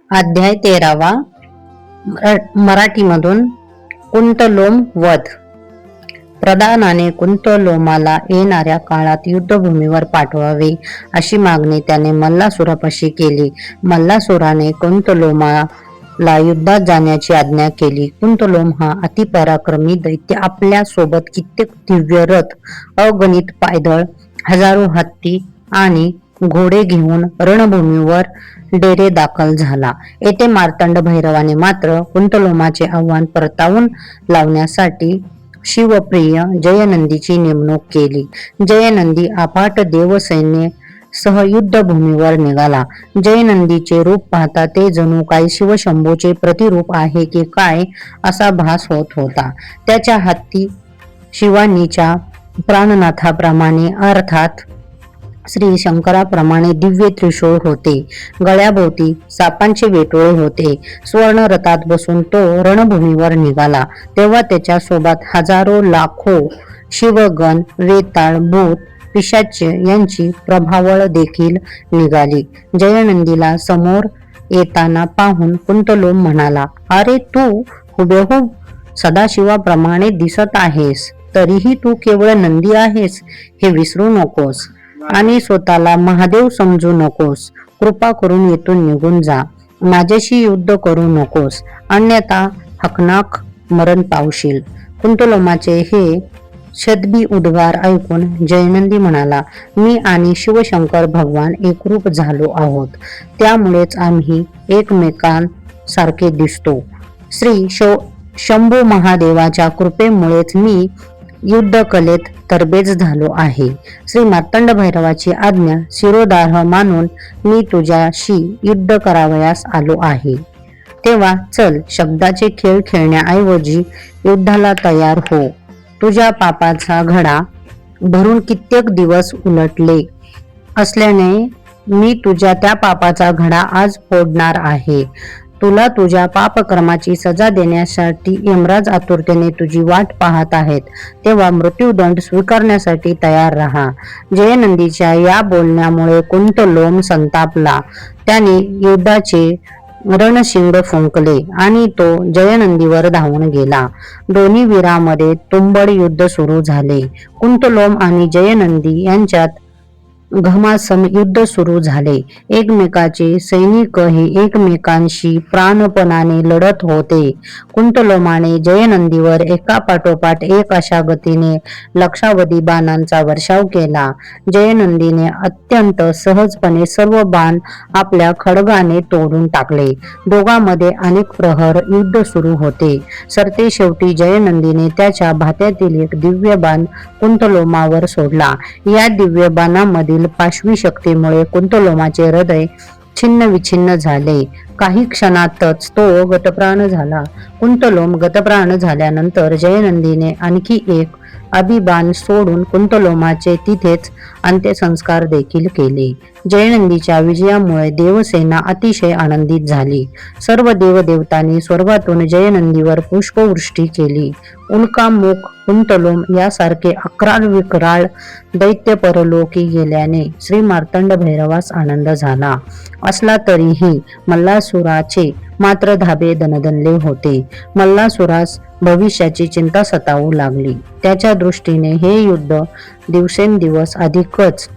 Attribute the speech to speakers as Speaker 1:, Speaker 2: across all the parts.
Speaker 1: अध्याय 13वा मराठीमधून कुंतलोम वध. प्रधानाने कुंतलोमाला येणाऱ्या काळात युद्धभूमीवर पाठवावे अशी मागणी त्याने मल्लासुरापाशी केली. मल्लासुराने कुंतलोमाला युद्धात जाण्याची आज्ञा केली. कुंतलोम हा अतिपराक्रमी दैत्य आपल्या सोबत कित्येक दिव्य रथ, अगणित पायदळ, हजारो हत्ती आणि घोडे घेऊन रणभूमीवर डेरे दाखल झाला. येथे मार्तंड भैरवाने मात्र कुंतलोमाचे आव्हान परतावून लावण्यासाठी शिवप्रिय जयनंदीची नेमणूक केली. जयनंदी अफाट देवसैन्य सह युद्धभूमीवर निघाला. जयनंदीचे रूप पाहता ते जणू काही शिवशंभूचे प्रतिरूप आहे की काय असा भास होत होता. त्याच्या हाती शिवानीच्या प्राणनाथाप्रमाणे अर्थात श्री शंकराप्रमाणे दिव्य त्रिशूळ होते. गळ्याभोवती सापांचे वेटोळे होते. स्वर्ण रथात बसून तो रणभूमीवर निघाला तेव्हा त्याच्या सोबत हजारो लाखो शिवगण, वेताळ, भूत, पिशाच यांची प्रभावळ देखील निघाली. जयनंदीला समोर येताना पाहून कुंतलोम म्हणाला, अरे तू हुबेहूब सदाशिवाप्रमाणे दिसत आहेस, तरीही तू केवळ नंदी आहेस हे विसरू नकोस आणि स्वतःला महादेव समजू नकोस. कृपा करून येथून निघून जा. माझ्याशी युद्ध करू नकोस, अन्यथा हकनाक मरण पावशील. कुंतलोमाचे हे शतबी उद्गार ऐकून जयनंदी म्हणाला, मी आणि शिवशंकर भगवान एकरूप झालो आहोत, त्यामुळेच आम्ही एकमेकांसारखे दिसतो. श्री शंभू महादेवाच्या कृपेमुळेच मी युद्धकलेत तरबेज झालो आहे. श्री मार्तंड भैरवाची आज्ञा शिरोधार्य मानून मी तुझ्याशी युद्ध करावयास आलो आहे. तेव्हा चल, शब्दाचे खेळ खेळण्याऐवजी युद्धाला तयार हो. तुझ्या पापाचा घडा भरून कित्येक दिवस उलटले असल्याने मी तुझ्या त्या पापाचा घडा आज फोडणार आहे. तुला तुझ्या पापकर्माची सजा देण्यासाठी यमराज आतुरतेने तुझी वाट पाहत आहेत, तेव्हा मृत्यूदंड स्वीकारण्यासाठी तयार राहा. जयनंदीच्या या बोलण्यामुळे कुंतलोम संतापला. त्याने युद्धाचे रणशिंग फुंकले आणि तो जयनंदीवर धावून गेला. दोन्ही वीरांमध्ये तुंबड युद्ध सुरू झाले. कुंतलोम आणि जयनंदी यांच्यात घमासम युद्ध सुरू झाले. एकमेकाचे सैनिकही एकमेकांशी प्राणपणाने लढत होते. कुंतलोमाने जयनंदीवर एका पाठोपाठ एक अशा गतीने लक्षावधी बाणांचा वर्षाव केला. जयनंदीने अत्यंत सहजपणे सर्व बाण आपल्या खड्गाने तोडून टाकले. दोघांमध्ये अनेक प्रहर युद्ध सुरू होते. सरते शेवटी जयनंदीने त्याच्या भात्यातील एक दिव्य बाण कुंतलोमावर सोडला. या दिव्य बाणामधील पाशवी शक्तीमुळे कुंतलोमाचे हृदय छिन्न विछिन्न झाले. काही क्षणातच तो गतप्राण झाला. कुंतलोम गतप्राण झाल्यानंतर जयनंदीने आणखी एक अभिबाण सोडून कुंतलोमाचे तिथेच अंत्यसंस्कार देखील केले. जयनंदीच्या विजयामुळे देवसेना अतिशय आनंदित झाली. सर्व देवदेवतांनी स्वर्गातून जयनंदीवर पुष्पवृष्टी केली. उल्कामुख कुंतलोम यासारखे अक्राळ विक्राळ दैत्य परलोकी गेल्याने श्री मार्तंड भैरवास आनंद झाला असला तरीही मल्लासुराचे मात्र धाबे दणदणले होते. मल्लासुरास भविष्याची चिंता सतावू लागली. त्याच्या दृष्टीने हे युद्ध दिवसेंदिवस अधिकच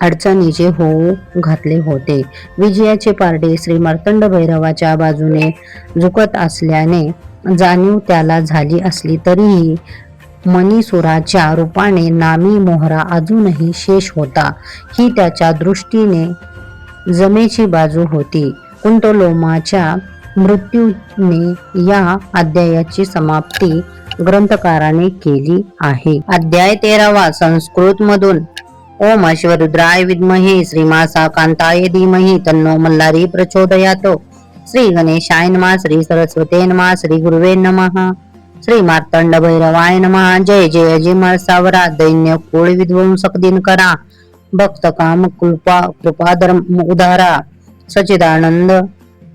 Speaker 1: अडचणीचे होऊ घातले होते. विजयाचे पारडे श्री मार्तंड भैरवाच्या बाजूने झुकत असल्याने जाणीव त्याला झाली असली तरीही मणिसुराच्या रूपाने नामी मोहरा अजूनही शेष होता, ही त्याच्या दृष्टीने जमेची बाजू होती. कुंतलोमाच्या मृत्यूने या अध्यायाची समाप्ती ग्रंथकाराने केली आहे. अध्याय 13वा संस्कृत मधून. ओम अश्वरुद्राय विद्महे श्रीमासा कांताय धीमहि तन्नो मल्लारी प्रचोदयात. श्री गणेशाय नमः. श्री सरस्वते नमः. श्री गुरुवे नमः. श्री मार्तंड भैरवाय नमः. जय जय जिमल सावरा दैन्य कुळ विध्वंसक दिनकरा भक्त काम कृपाधर्म उदारा सचिदानंद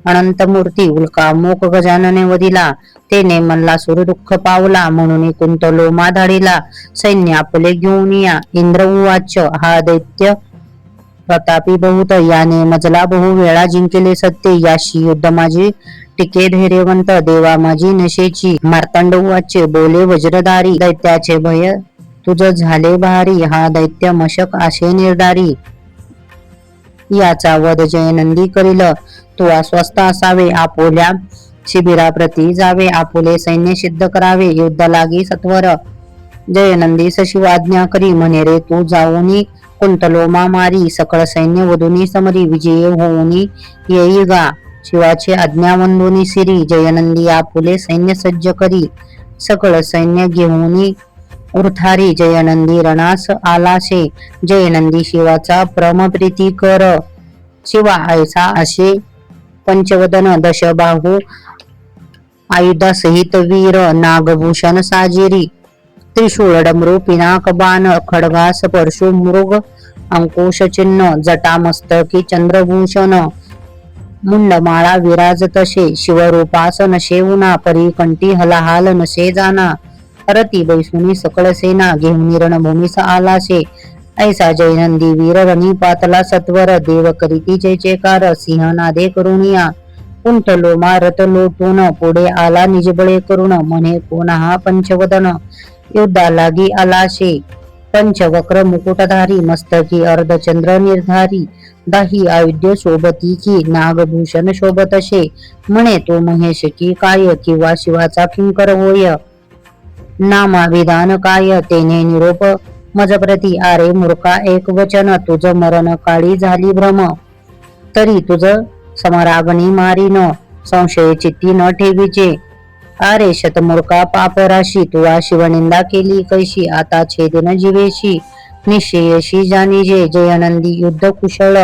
Speaker 1: अनंतमूर्ती उल्कामुख गजानने वदिला. तेने मल्लासुर दुःख पावला म्हणून कुंतलोमा धाडिला. सैन्य आपले घेऊन या. इंद्र उवाच, हा दैत्य प्रतापी बहुत याने मजला बहु वेळा जिंकले सत्य याशी युद्ध माझी टिके धैर्यवंत देवा माझी नशेची मार्तंड वाचे बोले वज्रधारी दैत्याचे भय तुझ झाले भारी हा दैत्य मशक आशे निर्धारी याचा वध जयनंदी करील तू अस्वस्थ असावे आपोल्या शिबिराप्रती जावे आपुले सैन्य सिद्ध करावे युद्ध लागी सत्वर जयनंदी सशिव आज्ञा करी म्हणे रे तू जाऊनी कुंतलोमा मारी सकळ सैन्य वधुनी समरी विजयी होऊनी येई गा शिवाची आज्ञा वंदुनी सिरी जयनंदी आपुले सैन्य सज्ज करी सकळ सैन्य घेऊनी उर्थारी जयनंदी रणास आलाशे जयनंदी शिवाचा प्रेम कर शिवा ऐसा असे पंचवदन दशबाहू आयुधा सहित वीर नागभूषण साजिरी त्रिशूळ डमरू पिनाक बाण खडगास परशु मृग अंकुश चिन्ह जटा मस्तकी चंद्रभूषण मुंडमाळा विराज तसे शिवरूपास नशे उना परी कंठी हलाहाल नसे जाना हरती बैसुनी सकळ सेना घेऊन रणभूमीस आलाशे ऐसा जयनंदी वीर रणी पातला सत्वर देव करीती जय जयकार सिंह नादे करुणिया कुंठ लोमा रथ लोटून पुढे आला निजबळे करून म्हणे कोण हा पंचवदन युद्धा लागी आलाशे पंचवक्र मुकुटधारी मस्तकी अर्धचंद्र निर्धारी दाही आयुध्य शोभती की नागभूषण शोभतशे म्हणे तो महेश की काय किंवा शिवाचा किंकर होय नामा विधान काय तेने निरोप मजप्रती आरे मूर्खा एक वचन तुझ मरण काळी झाली भ्रम तरी तुझ समरागणी मारीन संशय चित्ती न ठेवीचे अरे शतमूर्खा पापराशी तुला शिवनिंदा केली कैशी आता छेदन जीवेशी निश्चयशी जाणीजे जयनंदी युद्ध कुशळ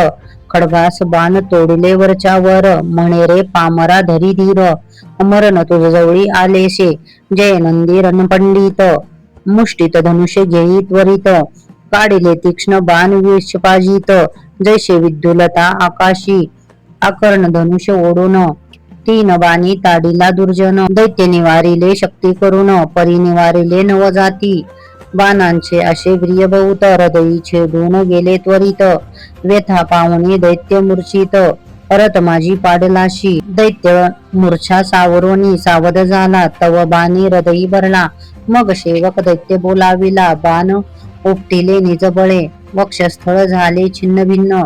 Speaker 1: खडगास बाण तोडले वरच्या वर म्हणे रे पामरा धरी धीर मरण तुझजवळी आलेशे जयनंदी रणपंडित मुष्टीत धनुष्य घेई त्वरित काढिले तीक्ष्ण बाण विषपाजित जैसे विद्युलता आकाशी आकर्ण धनुष्य ओढून तीन बाणी ताडिला दुर्जन दैत्य निवारिले शक्ती करून परी निवारिले नवजाती बाणांचे असे प्रिय बहुत हृदयी छेदून गेले त्वरित व्यथा पाहुणी दैत्य मूर्छित परत माझी पाडलाशी दैत्य मूर्छा सावरोनी सावध झाला तव बाणी हृदयी भरला मग सेवक दैत्य बोलाविला बाण उपटिले निजबळे वक्षस्थळ झाले छिन्न भिन्न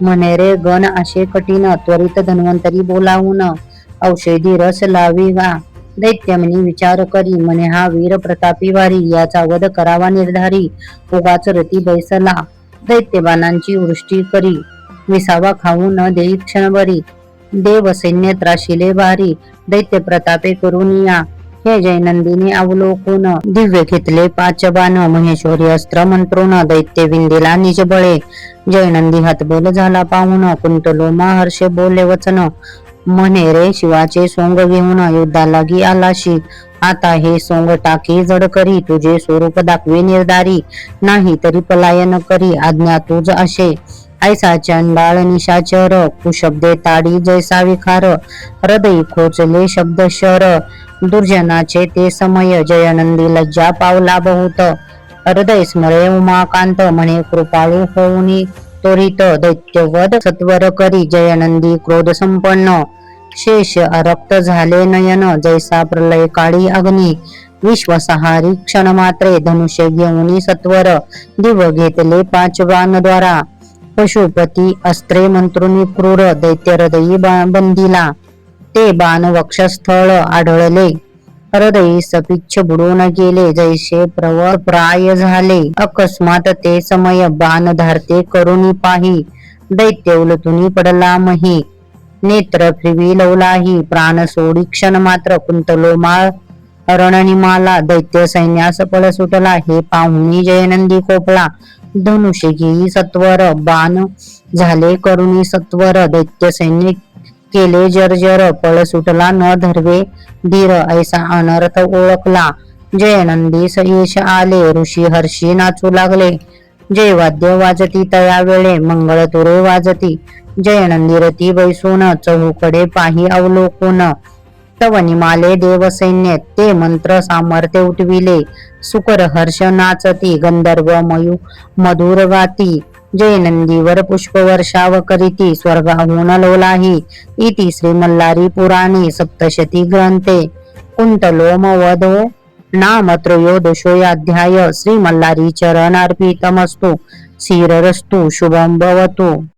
Speaker 1: म्हणे रे गण असे कठीण त्वरित धन्वंतरी बोलावून औषधी रस लावी गा दैत्यमनी विचार करी म्हणे हा वीर प्रतापी वारी याचा वध करावा निर्धारी उगाच रती बैसला दैत्य बाणांची वृष्टी करी विसावा खाऊ न देई क्षणभरी देव सैन्य त्राशिले भारी दैत्य प्रतापे करून या हे जयनंदीने अवलोकून दिव्य घेतले पाच बाण महेश्वरी अस्त्र मंत्रोन दैत्य विंदेला निजबळे जयनंदी हतबल झाला पाहून कुंतलोमा हर्षे बोले वचन म्हणे रे शिवाचे सोंग घेऊन युद्धाला गी आलाशी आता हे सोंग टाकी जड करी तुझे स्वरूप दाखवे निर्धारी नाही तरी पलायन करी आज्ञा तुझ असे ऐसा चंडाळ निशाचर कुशब्दे ताडी जैसा विखार हृदयी खोचले शब्द शर दुर्जनाचे ते समय जयनंदी लज्जा पावला बहुत हृदय स्मरे उमाकांत म्हणे कृपाळू होऊनी त्वरित दैत्यवध सत्वर करी जयनंदी क्रोध संपन्न शेष रक्त झाले नयन जैसा प्रलय काळी अग्नी विश्वसहारी क्षण मात्रे धनुष्य घेऊनी सत्वर दिव घेतले पाच बाणद्वारा पशुपती अस्त्रे मंत्रुनी क्रूर दैत्य हृदयी बंदिला ते बाण वक्षस्थळ आढळले हृदयी सपिच्छ बुडून गेले जैसे प्राय झाले अकस्मात ते समय बाण धारते करुणी पाही दैत्य उलटुनी पडला मही नेत्र फिरविलवलाही प्राण सोडी क्षण मात्र कुंतलोमाळ रणनिमाला दैत्य सैन्यास पळ सुटला हे पाहुणी जयनंदी कोपला धनुष्य घेई सत्वर बाण झाले करुणी सत्वर दैत्य सैन्य केले जर्जर पळ सुटला न धरवे धीर ऐसा अनर्थ ओळखला जयनंदीस यश आले ऋषी हर्षी नाचू लागले जय वाद्य वाजती तया वेळे मंगळ तुरे वाजती जयनंदी रती बैसून चहूकडे पाही अवलोकून तव निमाले देव सैन्य ते मंत्र सामर्थ्य उठविले सुकर हर्ष नाचती गंधर्व मयू मधुर गाती जय नंदीवर पुष्पवर्षाव करीती स्वर्गाहून लोलाही इति श्रीमल्लारी पुराणे सप्तशती ग्रंथे कुंतलोम वधो नाम त्रयोदशोऽध्याय श्रीमल्लारी चरणार्पितमस्तु श्रीरस्तु शुभं भवतु।